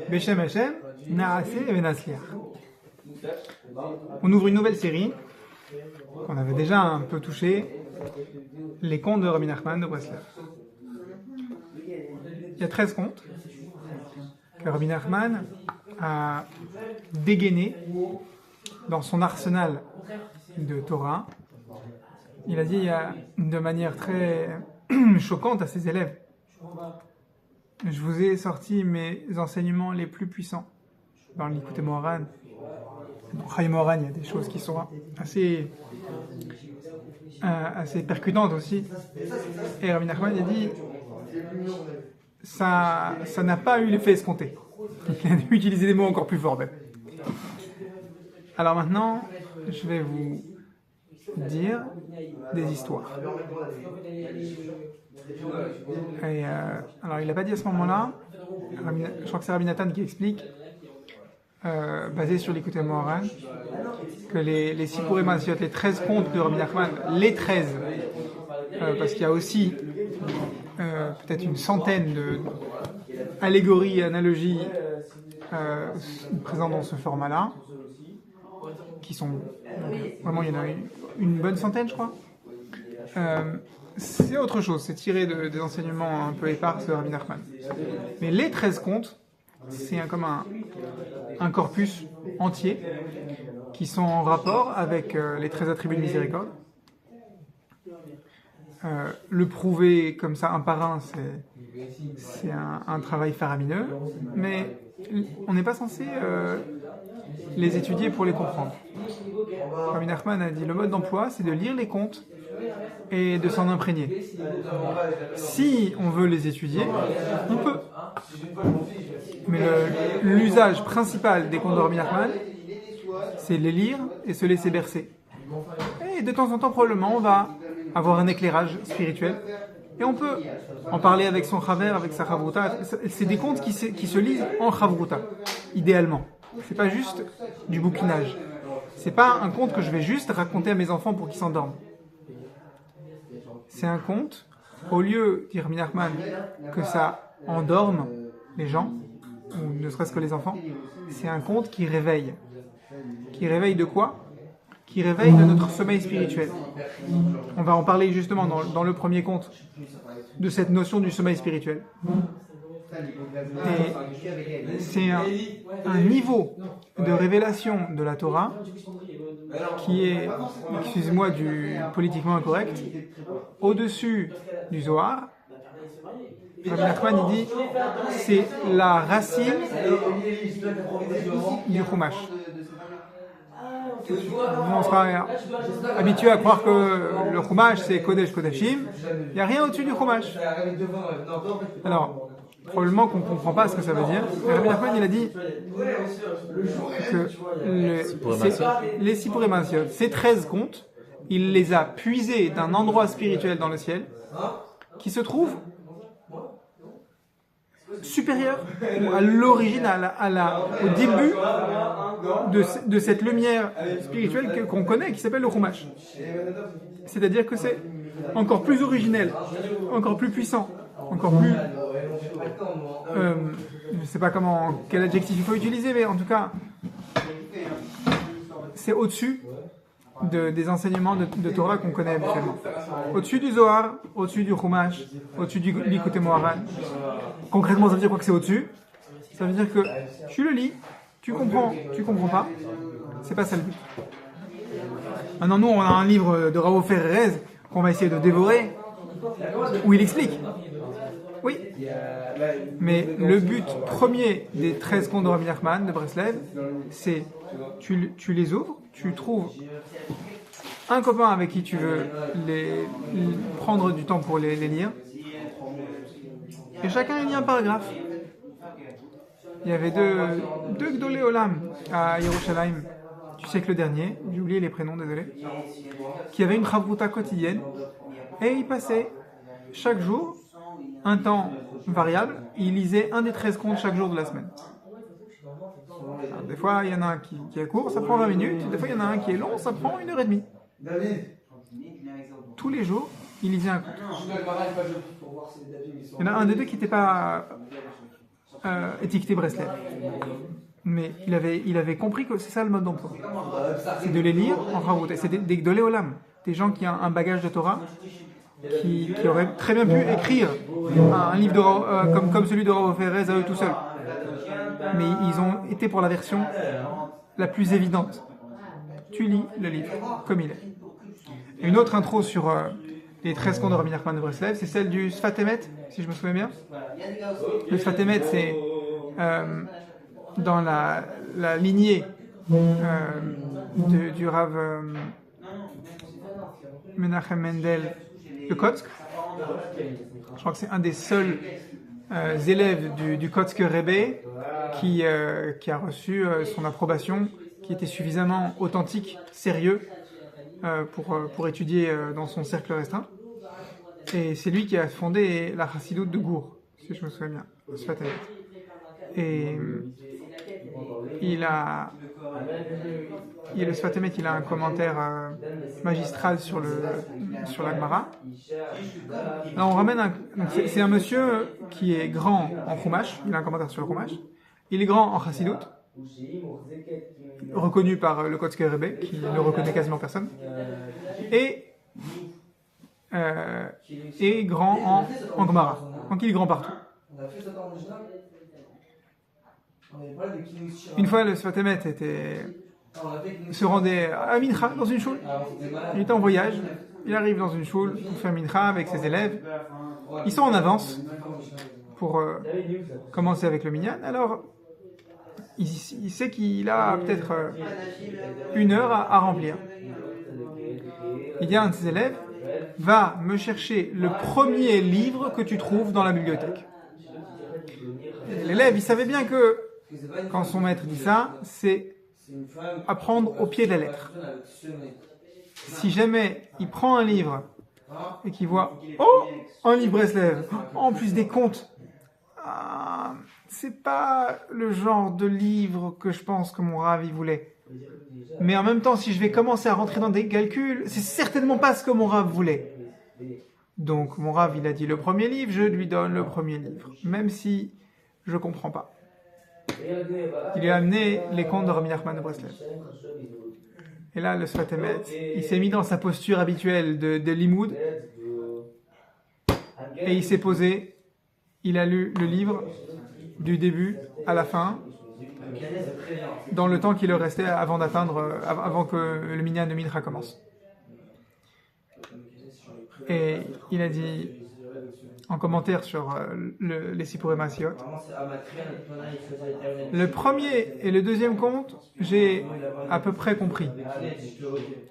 Beshem Hashem, Naase et Venasliach. On ouvre une nouvelle série qu'on avait déjà un peu touché, les contes de Rabbi Nachman de Breslev. Il y a 13 contes que Rabbi Nachman a dégainés dans son arsenal de Torah. Il a dit de manière très choquante à ses élèves: je vous ai sorti mes enseignements les plus puissants. Dans l'Ikouté Moharan, dans Chaim Moharan, il y a des choses qui sont assez percutantes aussi. Et Rabbi Nachman a dit ça n'a pas eu l'effet escompté. Il a dû utiliser des mots encore plus forts même. Alors maintenant, je vais vous dire des histoires. Et alors il n'a pas dit à ce moment-là, je crois que c'est Rabbi Nathan qui explique, basé sur l'Ikouté Moharan, que les Sipouré Maasiot, les 13 contes de Rabbi Nachman, les 13, parce qu'il y a aussi peut-être une centaine d'allégories et analogies présentes dans ce format-là, qui sont vraiment, il y en a une bonne centaine, je crois. C'est autre chose, c'est tiré des enseignements un peu épars de Rabbi Nachman. Mais les 13 contes, c'est comme un corpus entier qui sont en rapport avec les 13 attributs de miséricorde. Le prouver comme ça un par un, c'est un travail faramineux, mais on n'est pas censé les étudier pour les comprendre. Rabbi Nachman a dit le mode d'emploi, c'est de lire les contes et de s'en imprégner. Si on veut les étudier, on peut. Mais l'usage principal des contes de Rabbi Nachman, c'est les lire et se laisser bercer. Et de temps en temps, probablement, on va avoir un éclairage spirituel. Et on peut en parler avec son chaver, avec sa chavruta. C'est des contes qui se lisent en chavruta, idéalement. C'est pas juste du bouquinage. C'est pas un conte que je vais juste raconter à mes enfants pour qu'ils s'endorment. C'est un conte, au lieu, dit Rabbi Nachman, que ça endorme les gens, ou ne serait-ce que les enfants, c'est un conte qui réveille. Qui réveille de quoi ? Qui réveille de notre sommeil spirituel. On va en parler justement dans le premier conte, de cette notion du sommeil spirituel. Et c'est un niveau de révélation de la Torah qui est, excusez-moi du politiquement incorrect, au-dessus du Zohar. Rabbi Nachman il dit c'est la racine du Chumash. On sera habitué à croire que le Chumash c'est Kodesh Kodashim. Il n'y a rien au-dessus du Chumash. Alors, probablement qu'on ne comprend pas ce que ça veut dire. Mais Rabbi Nachman il a dit que les Sipouré Maasiot, ces 13 contes, il les a puisés d'un endroit spirituel dans le ciel qui se trouve supérieur à l'origine, au début de cette lumière spirituelle qu'on connaît, qui s'appelle le Chumash. C'est-à-dire que c'est encore plus originel, encore plus puissant, encore plus... je ne sais pas quel adjectif il faut utiliser, mais en tout cas, c'est au-dessus des enseignements de Torah qu'on connaît habituellement. Au-dessus du Zohar, au-dessus du Chumash, au-dessus du l'Ikouté Moharan. Concrètement, ça veut dire quoi que c'est au-dessus ? Ça veut dire que tu le lis, tu comprends pas, c'est pas ça le but. Maintenant, nous, on a un livre de Ravo Ferrez qu'on va essayer de dévorer, où il explique. Oui, mais le but premier des 13 contes de Rabbi Nachman de Breslev, c'est tu les ouvres, tu trouves un copain avec qui tu veux prendre du temps pour les lire, et chacun lit un paragraphe. Il y avait deux Gdolé Olam à Yerushalayim. Tu sais que le dernier, j'ai oublié les prénoms, désolé, qui avait une chavruta quotidienne, et il passait chaque jour un temps variable, il lisait un des 13 contes chaque jour de la semaine. Alors, des fois, il y en a un qui est court, ça prend 20 minutes, des fois, il y en a un qui est long, ça prend 1h30. Tous les jours, il lisait un conte. Il y en a un des deux qui n'était pas étiqueté Breslev. Mais il avait compris que c'est ça le mode d'emploi. C'est de les lire en Chavruta. C'est des Gdolei Olam, des gens qui ont un bagage de Torah, qui auraient très bien pu écrire un livre comme celui de Rav Ferez à eux tout seuls. Mais ils ont été pour la version la plus évidente. Tu lis le livre comme il est. Et une autre intro sur les 13 contes de Rabbi Nachman de Breslev, c'est celle du Sfat Emet, si je me souviens bien. Le Sfat Emet, c'est dans la lignée du Rav Menachem Mendel de Kotsk. Je crois que c'est un des seuls élèves du Kotsk Rebbe qui a reçu son approbation, qui était suffisamment authentique, sérieux, pour étudier dans son cercle restreint. Et c'est lui qui a fondé la chassidoute de Gour, si je me souviens bien, Sfat Emet. Et le Sfat Emet, il a un commentaire magistral sur la Gemara. Alors on ramène c'est un monsieur qui est grand en Chumash, il a un commentaire sur le Chumash. Il est grand en Chassidut, reconnu par le Kotsk Rebbe, qui ne reconnaît quasiment personne, et grand en Gemara. Donc il est grand partout. Une fois, le Sfat Emet se rendait à Mincha, dans une choule. Il était en voyage, il arrive dans une choule pour faire Mincha avec ses élèves. Ils sont en avance pour commencer avec le Minyan. Alors, il sait qu'il a peut-être 1 heure à remplir. Il dit à un de ses élèves, va me chercher le premier livre que tu trouves dans la bibliothèque. L'élève, il savait bien que quand son maître dit ça, c'est apprendre au pied de la lettre. Si jamais il prend un livre et qu'il voit « Oh, un livre Breslev, en plus des contes !» c'est pas le genre de livre que je pense que mon Rav il voulait. Mais en même temps, si je vais commencer à rentrer dans des calculs, c'est certainement pas ce que mon Rav voulait. Donc mon Rav, il a dit le premier livre, je lui donne le premier livre, même si je comprends pas. Il lui a amené les contes de Rabbi Nachman de Breslev. Et là, le Sfat Emet, il s'est mis dans sa posture habituelle de limoud, et il s'est posé, il a lu le livre du début à la fin, dans le temps qui leur restait avant que le minyan de Mincha commence. Et il a dit, en commentaire sur les Sipurei Maasiot, le premier et le deuxième conte, j'ai à peu près compris,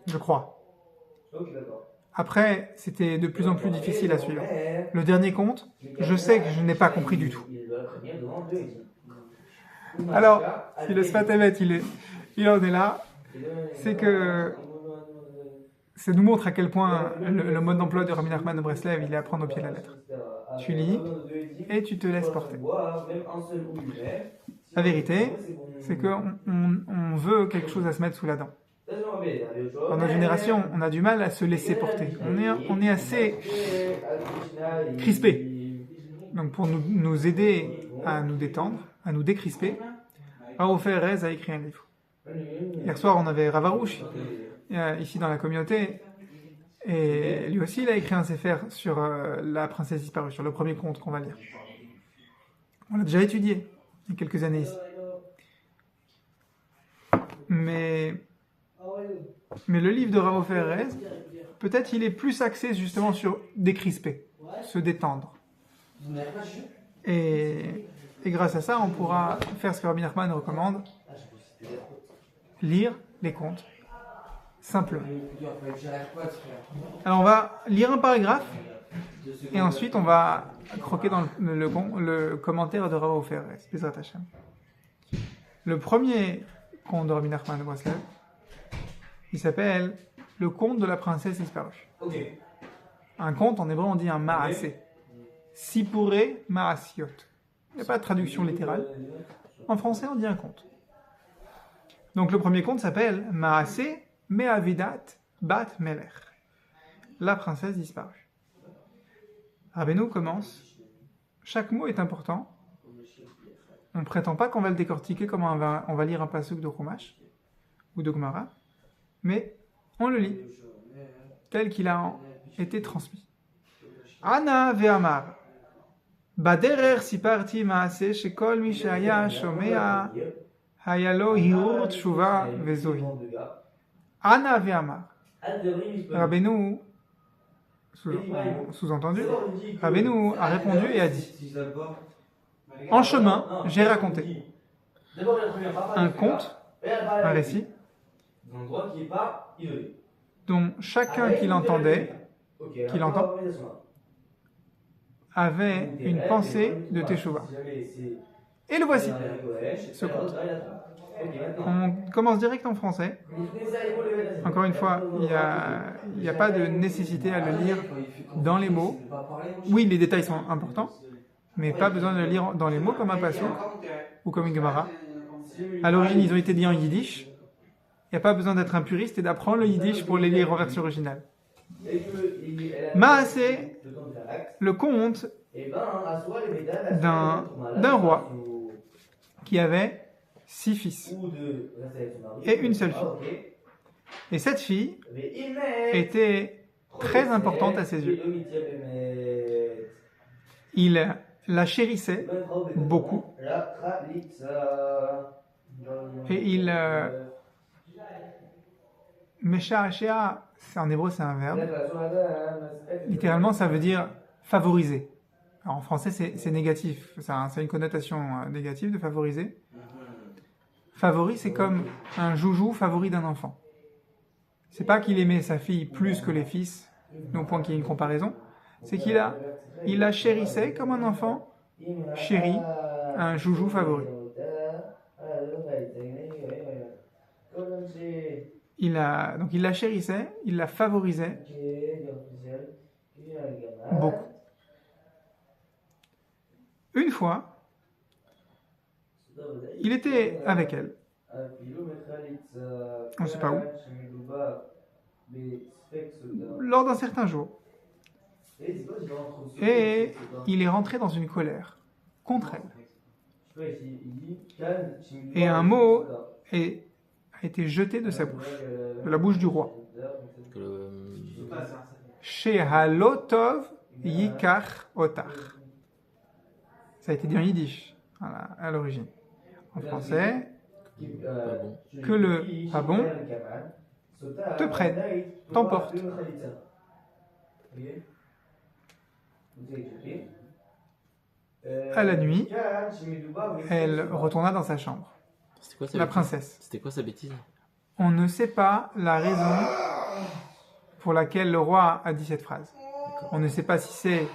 je crois. Après, c'était de plus en plus difficile à suivre. Le dernier conte, je sais que je n'ai pas compris du tout. Alors, si le Sfat Emet, il en est là, c'est que ça nous montre à quel point le mode d'emploi de Rabbi Nachman de Breslev, il est à prendre au pied de la lettre. Tu lis et tu te laisses porter. La vérité, c'est qu'on veut quelque chose à se mettre sous la dent. Dans notre génération, on a du mal à se laisser porter. On est assez crispé. Donc pour nous aider à nous détendre, à nous décrisper, Rav Ferez a écrit un livre. Hier soir, on avait Rav Arush, ici dans la communauté, et lui aussi, il a écrit un sefer sur la princesse disparue, sur le premier conte qu'on va lire. On l'a déjà étudié il y a quelques années ici. Mais le livre de Rav Ferez, peut-être il est plus axé justement sur décrisper, se détendre. Et grâce à ça, on pourra faire ce que Rabbi Nachman recommande, lire les contes, simplement. Alors on va lire un paragraphe, et ensuite on va croquer dans le commentaire de Rav Ferez, Bezrat Hashem. Le premier conte de Rabbi Nachman de Breslev, il s'appelle le conte de la princesse disparue. Un conte, en hébreu, on dit un maasé. Sipurei Maasiot. Il n'y a pas de traduction littérale. En français, on dit un conte. Donc le premier conte s'appelle Maasé Me'avidat Bat Melech. La princesse disparue. Rabbeinu commence. Chaque mot est important. on ne prétend pas qu'on va le décortiquer comme on va lire un pasuk de Chumash ou de Gemara, mais on le lit tel qu'il a été transmis. Ana ve'amar baderer siparti maase shekol mi shaya shomea hayalo hiur tshuva vezohi. Ana ve'amar. Rabbeinu, sous-entendu, Rabbeinu a répondu et a dit: en chemin, j'ai raconté un conte, un récit, dont chacun qui l'entend, avait une pensée de Teshuvah. Et le voici, ce conte. On commence direct en français. Encore une fois, il n'y a pas de nécessité à le lire dans les mots. Oui, les détails sont importants, mais pas besoin de le lire dans les mots comme un pasuk ou comme une Gemara. À l'origine, ils ont été dits en yiddish. Il n'y a pas besoin d'être un puriste et d'apprendre le yiddish pour les lire en version originale. Maasé, le conte d'un roi qui avait 6 fils et une seule fille. Et cette fille était très importante à ses yeux. Il la chérissait beaucoup et il Mesha'ashea, en hébreu c'est un verbe. Littéralement ça veut dire favoriser. Alors, en français c'est négatif, ça a une connotation négative de favoriser. Favori, c'est comme un joujou favori d'un enfant. C'est pas qu'il aimait sa fille plus que les fils, au point qu'il y ait une comparaison. C'est qu'il la chérissait comme un enfant chérit un joujou favori. Donc il la chérissait, il la favorisait beaucoup. Une fois, il était avec elle. On ne sait pas où. Lors d'un certain jour. Et il est rentré dans une colère contre elle. Et un mot a été jeté de sa bouche, de la bouche du roi. Shehalotov yikach otar. Ça a été dit en yiddish à l'origine. En français, que le pas bon te prenne, t'emporte. À la nuit, elle retourna dans sa chambre. La princesse. C'était quoi sa bêtise? On ne sait pas la raison pour laquelle le roi a dit cette phrase. On ne sait pas si c'est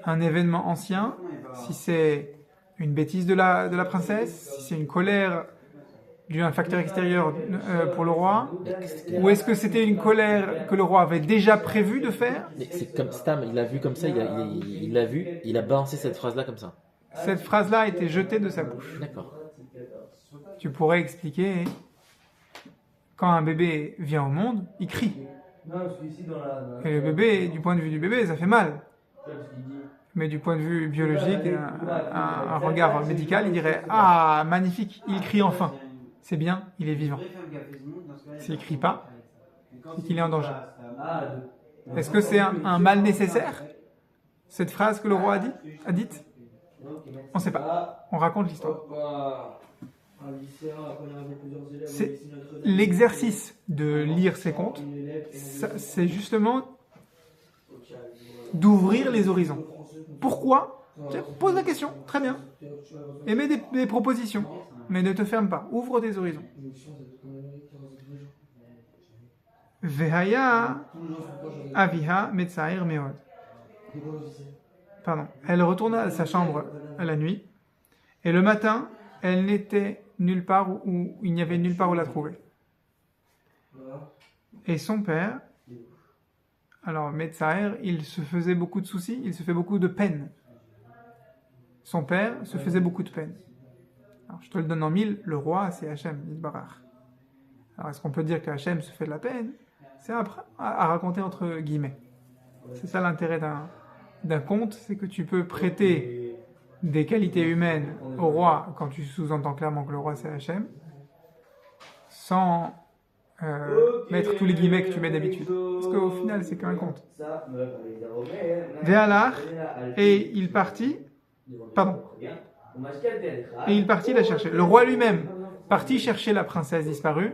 un événement ancien, si c'est une bêtise de la princesse, si c'est une colère dû à un facteur extérieur pour le roi, ou est-ce que c'était une colère que le roi avait déjà prévu de faire? Mais c'est comme Stam, il l'a vu comme ça, il l'a vu, il a balancé cette phrase-là comme ça. Cette phrase-là a été jetée de sa bouche. D'accord. Tu pourrais expliquer, quand un bébé vient au monde, il crie. Et le bébé, du point de vue du bébé, ça fait mal. Mais du point de vue biologique, un regard médical, il dirait « Ah, magnifique, il crie enfin. C'est bien, il est vivant. » S'il ne crie pas, c'est qu'il est en danger. Est-ce que c'est un mal nécessaire, cette phrase que le roi a dite? On ne sait pas. On raconte l'histoire. C'est l'exercice de lire ces contes, c'est justement d'ouvrir les horizons. Pourquoi? Pose la question, très bien. Émets des propositions, mais ne te ferme pas. Ouvre tes horizons. Vehaya aviha metzair meod. Pardon. Elle retourna à sa chambre à la nuit, et le matin, elle n'était nulle part où il n'y avait nulle part où la trouver. Et son père, alors Metzaer, il se faisait beaucoup de soucis, il se fait beaucoup de peine. Son père se faisait beaucoup de peine. Alors je te le donne en 1000, le roi c'est Hachem, Yitbarach. Alors est-ce qu'on peut dire que Hachem se fait de la peine? C'est à raconter entre guillemets. C'est ça l'intérêt d'un conte, c'est que tu peux prêter des qualités humaines au roi, quand tu sous-entends clairement que le roi c'est Hachem, sans mettre tous les guillemets que tu mets d'habitude. Parce qu'au final, c'est qu'un conte. Ve'alach, et il partit, pardon, et il partit la chercher. Le roi lui-même partit chercher la princesse disparue,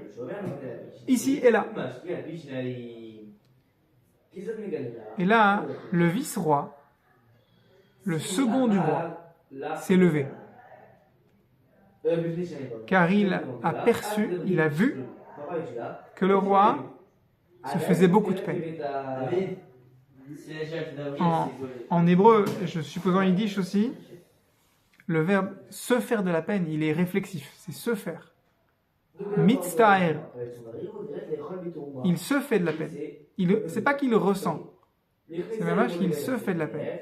ici et là. Et là, le vice-roi, le second du roi, s'est levé. Car il a perçu, il a vu que le roi se faisait beaucoup de peine. En hébreu, je suppose en yiddish aussi, le verbe se faire de la peine, il est réflexif, c'est se faire. Mitztaer, il se fait de la peine. C'est pas qu'il le ressent, c'est même qu'il se fait de la peine.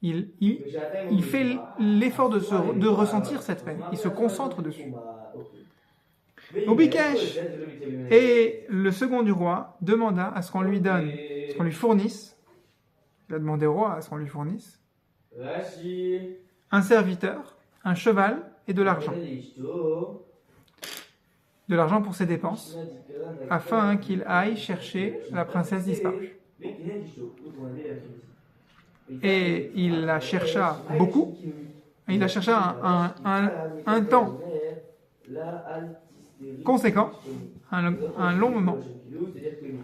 Il fait l'effort de ressentir cette peine, il se concentre dessus. Ubikesh, et le second du roi demanda à ce qu'on lui donne, à ce qu'on lui fournisse, il a demandé au roi à ce qu'on lui fournisse, un serviteur, un cheval et de l'argent. De l'argent pour ses dépenses, afin qu'il aille chercher la princesse disparue. Et il la chercha beaucoup, et il la chercha un temps conséquent, un long moment,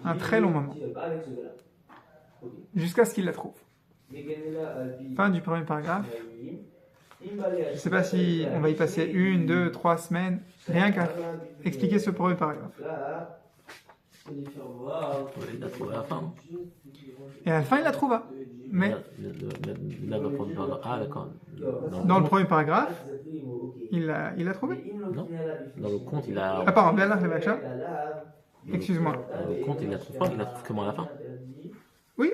un très long moment, jusqu'à ce qu'il la trouve. Fin du premier paragraphe. Je ne sais pas si on va y passer 1, 2, 3 semaines, rien qu'à expliquer ce premier paragraphe. Il l'a trouvé à la fin. Et à la fin, il la trouva. Mais Là, dans le premier paragraphe. Ah, d'accord. dans le premier paragraphe, il l'a trouvé. Non. Dans le conte, il a. Ah, pardon, excuse-moi. Dans le conte, il la trouve pas, il la trouve comment à la fin? Oui,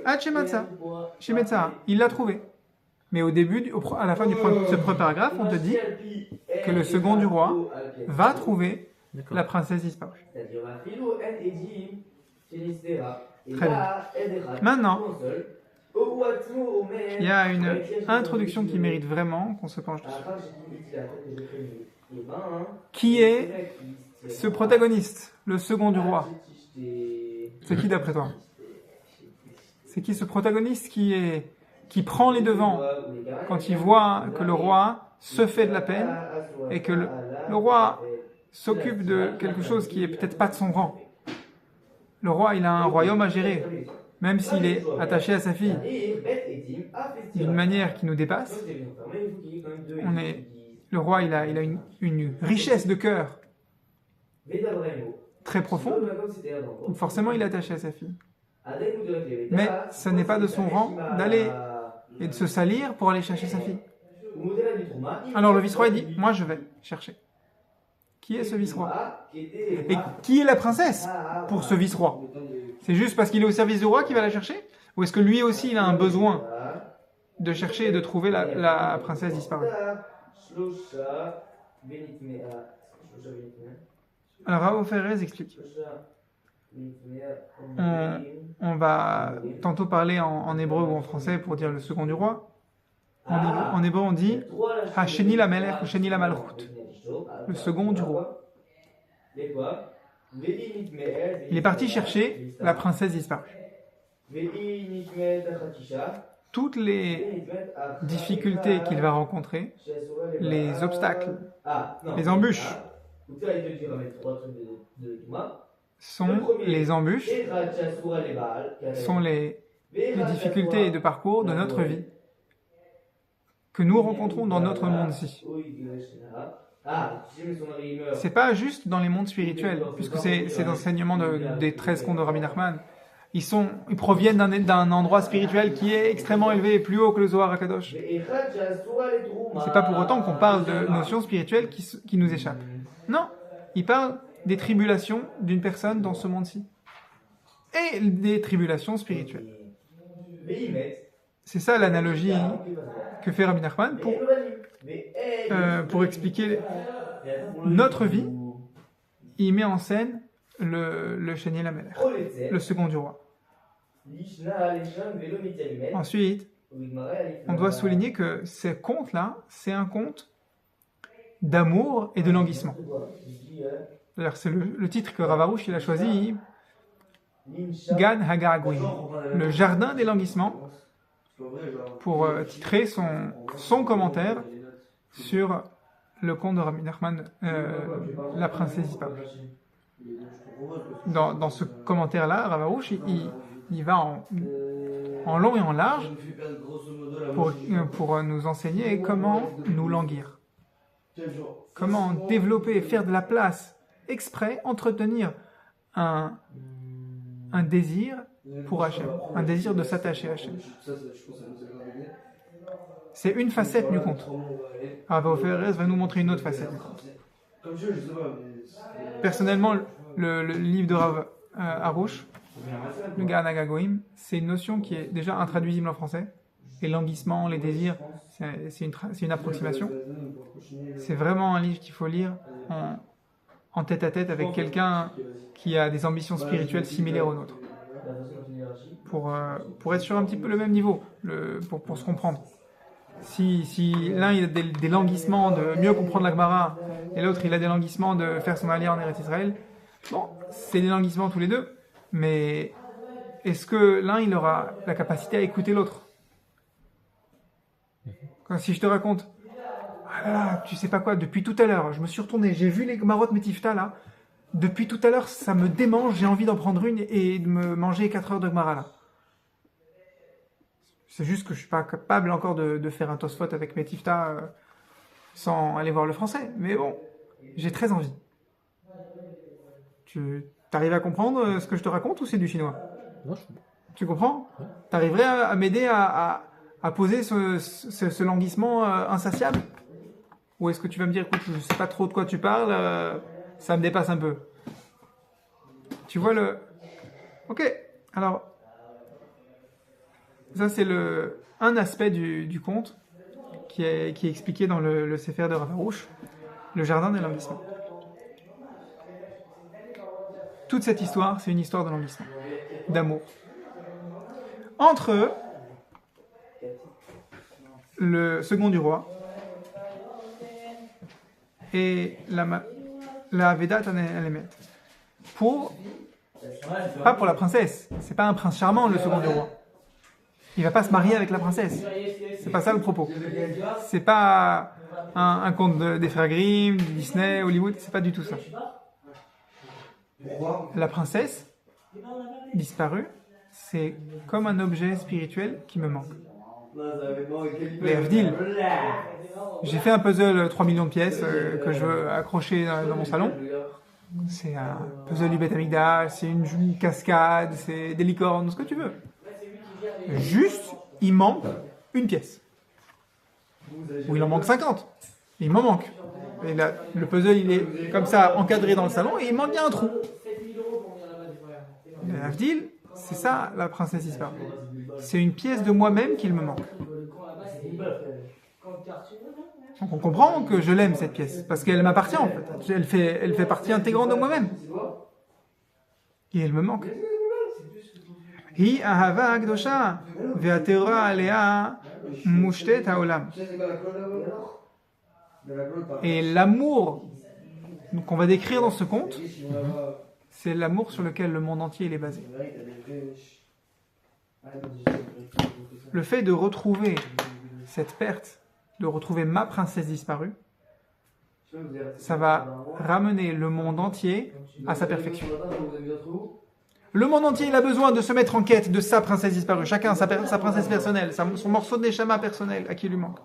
chez Metsa, il l'a trouvé. Mais au début, à la fin de ce premier paragraphe, on te dit que le second du roi va trouver la princesse disparue. Très bien. Maintenant, il y a une introduction qui mérite vraiment qu'on se penche dessus. Qui est ce protagoniste, le second du roi? C'est qui d'après toi? C'est qui ce protagoniste qui prend les devants quand il voit que le roi se fait de la peine et que le roi s'occupe de quelque chose qui est peut-être pas de son rang. Le roi, il a un royaume à gérer, même s'il est attaché à sa fille d'une manière qui nous dépasse. Le roi, il a une richesse de cœur très profonde, donc forcément il est attaché à sa fille. Mais ce n'est pas de son rang d'aller et de se salir pour aller chercher sa fille. Alors le vice-roi dit, moi je vais chercher. Qui est ce vice-roi? Et qui est la princesse pour ce vice-roi? C'est juste parce qu'il est au service du roi qu'il va la chercher? Ou est-ce que lui aussi il a un besoin de chercher et de trouver la princesse disparue? Alors Rav Ferrez explique. On va tantôt parler en hébreu ou en français pour dire le second du roi. En hébreu on dit Hasheni la melech ou Sheni la malchut, le second du roi. Il est parti chercher la princesse disparue. Toutes les difficultés qu'il va rencontrer, les obstacles, les embûches, sont les embûches, sont les difficultés de parcours de notre vie que nous rencontrons dans notre monde-ci. C'est pas juste dans les mondes spirituels, puisque c'est l'enseignement des 13 contes de Rabbi Nachman. Ils proviennent d'un endroit spirituel qui est extrêmement élevé et plus haut que le Zohar HaKadosh. C'est pas pour autant qu'on parle de notions spirituelles qui nous échappent. Non, il parle des tribulations d'une personne dans ce monde-ci. Et des tribulations spirituelles. C'est ça l'analogie que fait Rabbi Nachman pour expliquer notre vie. Il met en scène le Sheni la Melech, le second du roi. Ensuite, on doit souligner que ce conte-là, c'est un conte d'amour et de languissement. D'ailleurs, c'est le titre que Rav Arush il a choisi, Gan Hagagouim, le jardin des languissements, pour titrer son commentaire sur le conte de Rabbi Nachman, la princesse disparue. Dans ce commentaire-là, Rav Arush, il va en long et en large pour nous enseigner comment nous languir. Comment développer, faire de la place exprès, entretenir un désir pour Hachem, un désir de s'attacher à Hachem. C'est une facette du conte. Rav Ofer va nous montrer une autre facette du conte. Personnellement, le livre de Rav Arush, le Gan Hagagouim, c'est une notion qui est déjà intraduisible en français. Les languissements, les désirs, c'est une approximation. C'est vraiment un livre qu'il faut lire en tête à tête avec quelqu'un qui a des ambitions spirituelles similaires aux nôtres. Pour être sur un petit peu le même niveau, pour se comprendre. Si l'un il a des languissements de mieux comprendre la Gemara et l'autre il a des languissements de faire son allié en Eretz Israël, bon, c'est des languissements tous les deux, mais est-ce que l'un il aura la capacité à écouter l'autre? Si je te raconte, ah là là, tu sais pas quoi, depuis tout à l'heure, je me suis retourné, j'ai vu les Gemarot Metifta là, depuis tout à l'heure ça me démange, j'ai envie d'en prendre une et de me manger 4 heures de Gemara là. C'est juste que je suis pas capable encore de faire un Tosfot avec Metifta sans aller voir le français, mais bon, j'ai très envie. Tu arrives à comprendre ce que je te raconte ou c'est du chinois? Non, Tu comprends? Tu arriverais à m'aider à poser ce languissement insatiable? Ou est-ce que tu vas me dire, écoute, je sais pas trop de quoi tu parles, ça me dépasse un peu? Tu vois le... Ok, alors, ça c'est un aspect du conte qui est expliqué dans le Sefer de Rav Arush, le jardin des languissements. Toute cette histoire, c'est une histoire de languissement, d'amour. Entre le second du roi et la Vedat Alemet. Pas pour la princesse, c'est pas un prince charmant le second du roi. Il va pas se marier avec la princesse. C'est pas ça le propos. C'est pas un conte des frères Grimm, Disney, Hollywood, c'est pas du tout ça. La princesse disparue, c'est comme un objet spirituel qui me manque. Les Avdil. J'ai fait un puzzle 3 millions de pièces que je veux accrocher dans mon salon. C'est un puzzle du Beth Amikdash, c'est une cascade, c'est des licornes, ce que tu veux. Juste, il manque une pièce. Ou il en manque 50. Il m'en manque. Et là, le puzzle, il est comme ça encadré dans le salon et il manque bien un trou. Avdil, c'est ça la princesse disparue. C'est une pièce de moi-même qu'il me manque. Donc on comprend que je l'aime cette pièce, parce qu'elle m'appartient en fait. Elle fait partie intégrante de moi-même. Et elle me manque. Hi ahava akdosha ve'atera alea mushtet haolam. Et l'amour qu'on va décrire dans ce conte, c'est l'amour sur lequel le monde entier il est basé. Le fait de retrouver cette perte, de retrouver ma princesse disparue, ça va ramener le monde entier à sa perfection. Le monde entier il a besoin de se mettre en quête de sa princesse disparue. Chacun sa princesse personnelle, son morceau de neshama personnel à qui il lui manque.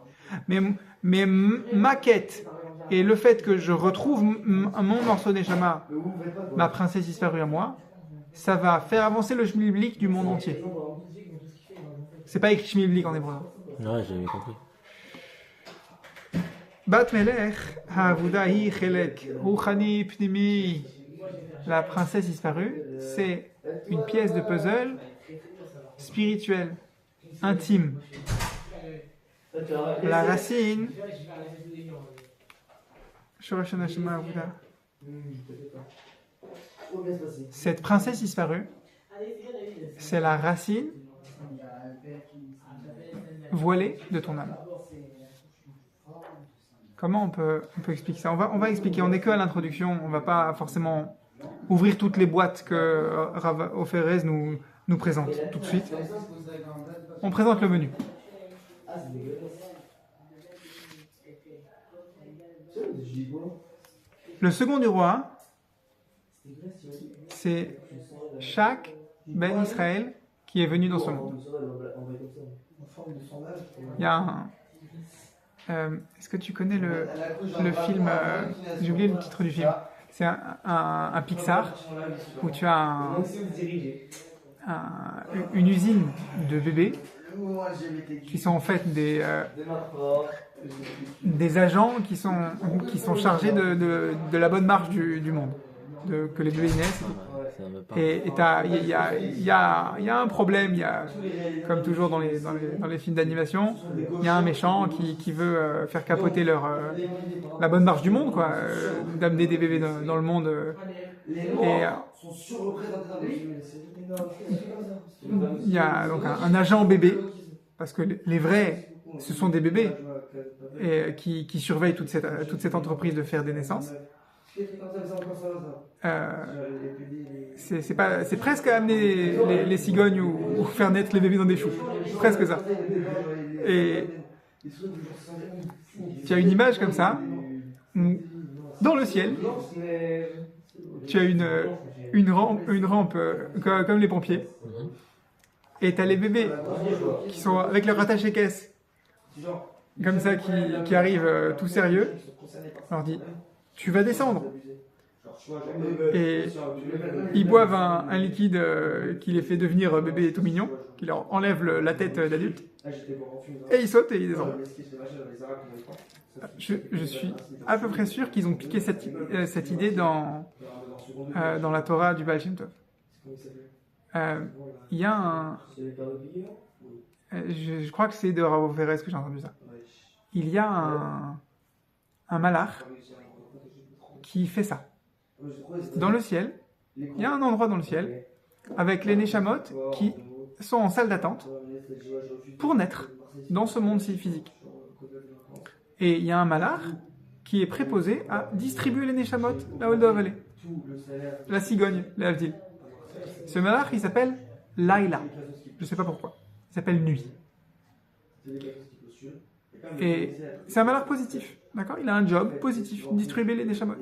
Mais ma quête et le fait que je retrouve mon morceau de neshama, ma princesse disparue à moi, ça va faire avancer le shmilblik du monde entier. C'est pas écrit shmilblik en hébreu. Ouais, j'ai compris. Bat melech ha'avudahi chelek ruchani pnimi. La princesse disparue, c'est une pièce de puzzle spirituelle, intime. La racine, cette princesse disparue, c'est la racine voilée de ton âme. Comment on peut expliquer ça? On va expliquer, on n'est que à l'introduction, on ne va pas forcément ouvrir toutes les boîtes que Rav Oferez nous présente tout de suite. On présente le menu. Le second du roi, c'est chaque Ben Israël qui est venu dans ce monde. Il y a un... est-ce que tu connais le film j'ai oublié le titre du film. C'est un Pixar où tu as une usine de bébés qui sont en fait des agents qui sont chargés de la bonne marche du monde, que les bébés naissent. Et il y a un problème, comme toujours dans les films d'animation, il y a un méchant qui veut faire capoter la bonne marche du monde, quoi, d'amener des bébés dans le monde. Il y a donc un agent bébé, parce que les vrais, ce sont des bébés, et qui surveillent toute cette entreprise de faire des naissances. C'est presque amener les cigognes ou faire naître les bébés dans des choux. Presque ça. Et tu as une image comme ça, où, dans le ciel, tu as une rampe comme les pompiers, et tu as les bébés qui sont avec leur attaché-caisse, comme ça, qui arrivent tout sérieux. On leur dit, tu vas descendre. Et ils boivent un liquide qui les fait devenir bébés tout mignons, qui leur enlève la tête d'adulte, et ils sautent et ils descendent. Je suis à peu près sûr qu'ils ont piqué cette idée dans la Torah du Baal Shem Tov. Il y a je crois que c'est de Rav Oferez que j'ai entendu ça. Il y a un malach qui fait ça. Dans le ciel, il y a un endroit dans le ciel avec les Neshamot qui sont en salle d'attente pour naître dans ce monde-ci physique. Et il y a un malach qui est préposé à distribuer les Neshamot là où elles doivent aller. La cigogne, les Havdil. Ce malach, il s'appelle Laila. Je ne sais pas pourquoi. Il s'appelle Nuit. Et c'est un malach positif. D'accord? Il a un job positif, distribuer les Neshamot.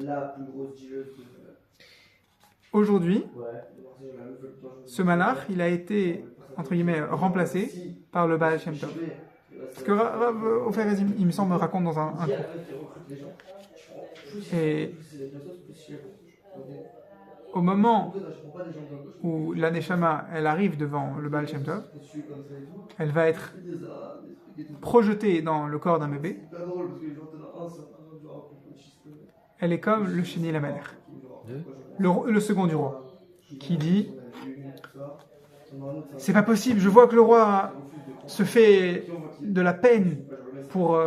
Aujourd'hui, ce malach, il a été, entre guillemets, remplacé par le Baal Shem Tov. Ce que Rav Oferez, il me semble, raconte dans un cours. Et au moment où la Neshama, elle arrive devant le Baal Shem Tov, elle va être projetée dans le corps d'un bébé. Elle est comme le Sheni Lamelech, le second du roi, qui dit c'est pas possible, je vois que le roi se fait de la peine pour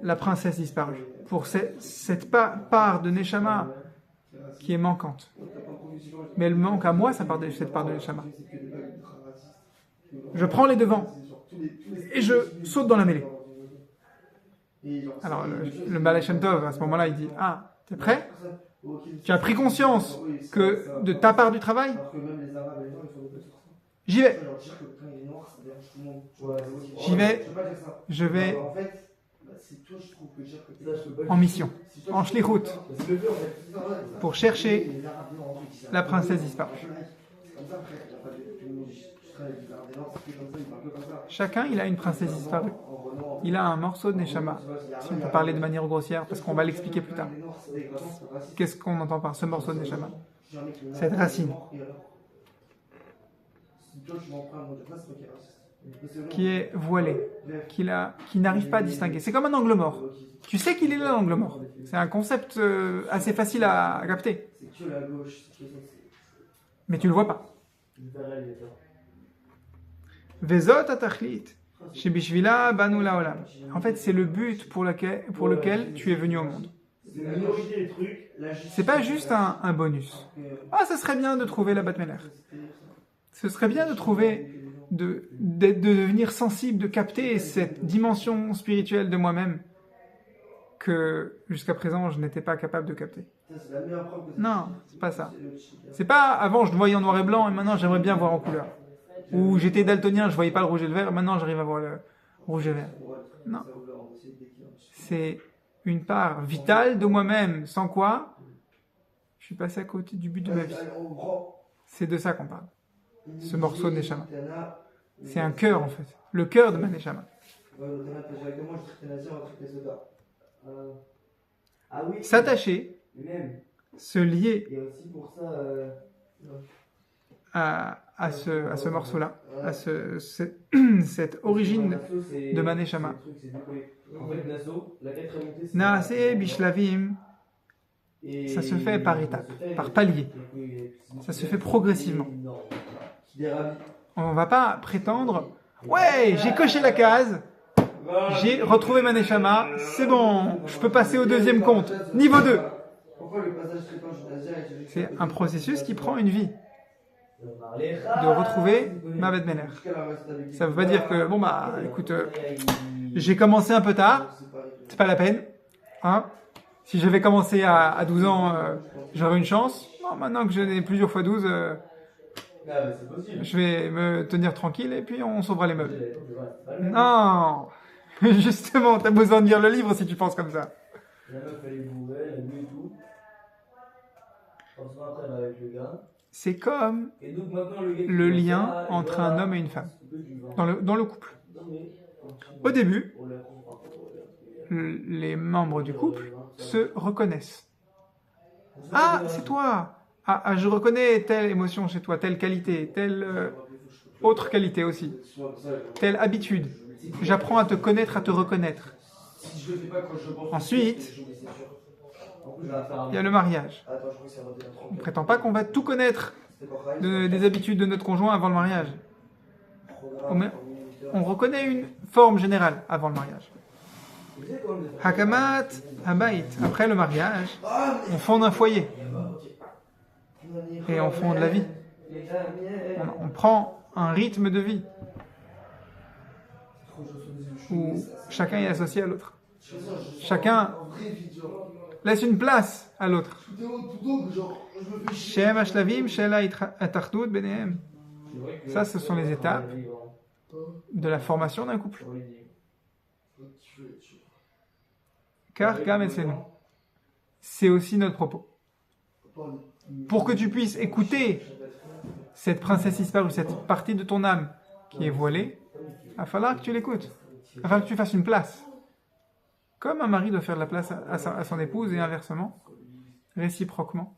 la princesse disparue, pour cette part de Neshama qui est manquante. Mais elle manque à moi, cette part de Neshama. Je prends les devants et je saute dans la mêlée. Alors le Baal Shem Tov, à ce moment-là, il dit ah, t'es prêt? Tu as pris conscience que de ta part du travail? J'y vais. Je vais en mission, en shlichut, pour chercher la princesse disparue. Chacun, il a une princesse disparue. Il a un morceau de Neshama, si on peut parler de manière grossière, parce qu'on va l'expliquer plus tard. Qu'est-ce qu'on entend par ce morceau de Neshama? Cette racine qui est voilée, qui n'arrive pas à distinguer. C'est comme un angle mort. Tu sais qu'il est là, l'angle mort. C'est un concept assez facile à capter. Mais tu ne le vois pas. Vezot atachlit, shebishvila banu laolam. En fait, c'est le but pour lequel tu es venu au monde. C'est pas juste un bonus. Ah, ça serait bien de trouver la Bat Melech. Ce serait bien de trouver de devenir sensible, de capter cette dimension spirituelle de moi-même que jusqu'à présent je n'étais pas capable de capter. Non, c'est pas ça. C'est pas avant je le voyais en noir et blanc et maintenant j'aimerais bien voir en couleur. Ou j'étais daltonien, je voyais pas le rouge et le vert, maintenant j'arrive à voir le rouge et le vert. Non. C'est une part vitale de moi-même, sans quoi je suis passé à côté du but de ma vie. C'est de ça qu'on parle. Ce morceau de Neshama. C'est un cœur en fait. Le cœur de ma Neshama. S'attacher, se lier à ce morceau-là, à cette origine de ma Neshama. Naaseh bishlavim, ça se fait par étapes, par paliers. Ça se fait progressivement. On ne va pas prétendre, ouais, j'ai coché la case, j'ai retrouvé ma Neshama, c'est bon, je peux passer au deuxième compte, niveau 2. C'est un processus qui prend une vie. De retrouver ma bête Meler. Ça veut pas dire que, bon bah, écoute, j'ai commencé un peu tard, c'est pas la peine. Hein, si j'avais commencé à 12 ans, j'aurais une chance. Non, maintenant que j'en ai plusieurs fois 12, je vais me tenir tranquille et puis on sauvera les meubles. Non, justement, t'as besoin de lire le livre si tu penses comme ça. C'est comme le lien entre un homme et une femme dans le couple. Au début, les membres du couple se reconnaissent. Ah, c'est toi. Ah, je reconnais telle émotion chez toi, telle qualité, telle autre qualité aussi, telle habitude. J'apprends à te connaître, à te reconnaître. Ensuite, il y a le mariage. On ne prétend pas qu'on va tout connaître des habitudes de notre conjoint avant le mariage. On reconnaît une forme générale avant le mariage. Hakamat Habayit. Après le mariage, on fonde un foyer. Et on fonde la vie. On prend un rythme de vie où chacun est associé à l'autre. Chacun laisse une place à l'autre. Shem Ashlavim, Shela Atardut Benehem. Ça, ce sont les étapes de la formation d'un couple. Car Gam Etzenu, c'est aussi notre propos. Pour que tu puisses écouter cette princesse disparue, cette partie de ton âme qui est voilée, il va falloir que tu l'écoutes. Il va falloir que tu fasses une place. Comme un mari doit faire de la place à son épouse et inversement, réciproquement,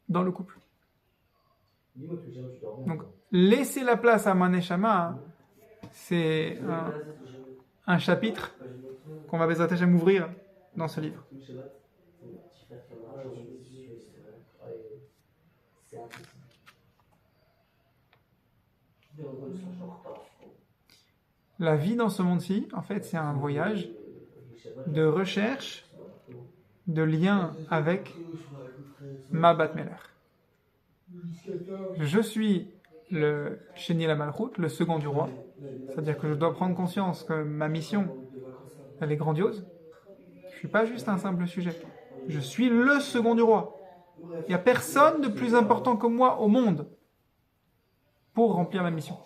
dans le couple. Donc, laisser la place à ma Neshama, c'est un chapitre qu'on va Bezrat Hashem ouvrir dans ce livre. La vie dans ce monde-ci, en fait, c'est un voyage de recherche, de lien avec ma Bat Meler. Je suis le Sheni la Malchut, le second du roi. C'est-à-dire que je dois prendre conscience que ma mission, elle est grandiose. Je ne suis pas juste un simple sujet. Je suis le second du roi. Il n'y a personne de plus important que moi au monde pour remplir ma mission.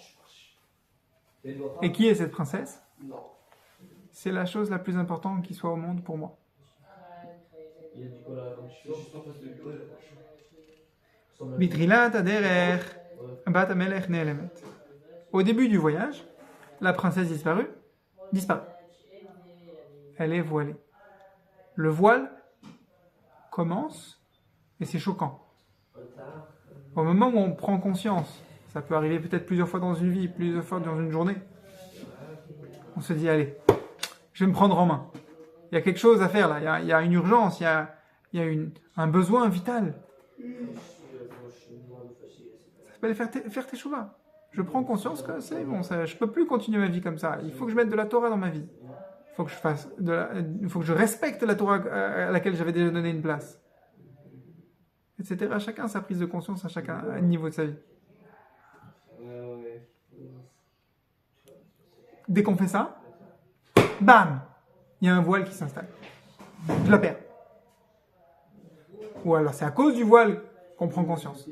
Et qui est cette princesse? C'est la chose la plus importante qui soit au monde pour moi. Bitrilat aderer bat amelech ne'elemet. Au début du voyage, la princesse disparaît. Elle est voilée. Le voile commence et c'est choquant. Au moment où on prend conscience, ça peut arriver peut-être plusieurs fois dans une vie, plusieurs fois dans une journée, on se dit, allez, je vais me prendre en main. Il y a quelque chose à faire là, il y a une urgence, il y a un besoin vital. Ça s'appelle faire teshuva. Je prends conscience que c'est bon, je ne peux plus continuer ma vie comme ça. Il faut que je mette de la Torah dans ma vie. Il faut que je respecte la Torah à laquelle j'avais déjà donné une place. Etc. Chacun sa prise de conscience, à chacun à un niveau de sa vie. dès qu'on fait ça, bam, il y a un voile qui s'installe. Je la perds. Ou alors c'est à cause du voile qu'on prend conscience.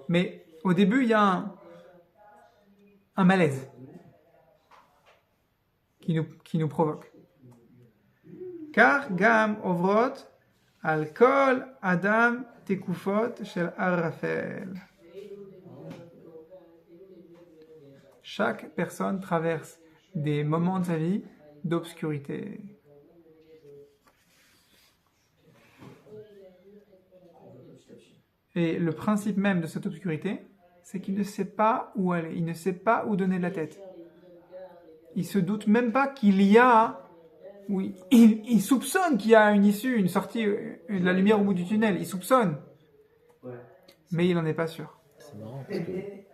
Mais au début, il y a un malaise qui nous provoque. Car gam ovrot al kol adam tekufot shel arafel. Chaque personne traverse des moments de sa vie d'obscurité. Et le principe même de cette obscurité, c'est qu'il ne sait pas où aller, il ne sait pas où donner de la tête. Il se doute même pas qu'il y a, oui, il soupçonne qu'il y a une issue, une sortie, de la lumière au bout du tunnel, il soupçonne, mais il n'en est pas sûr. C'est marrant parce que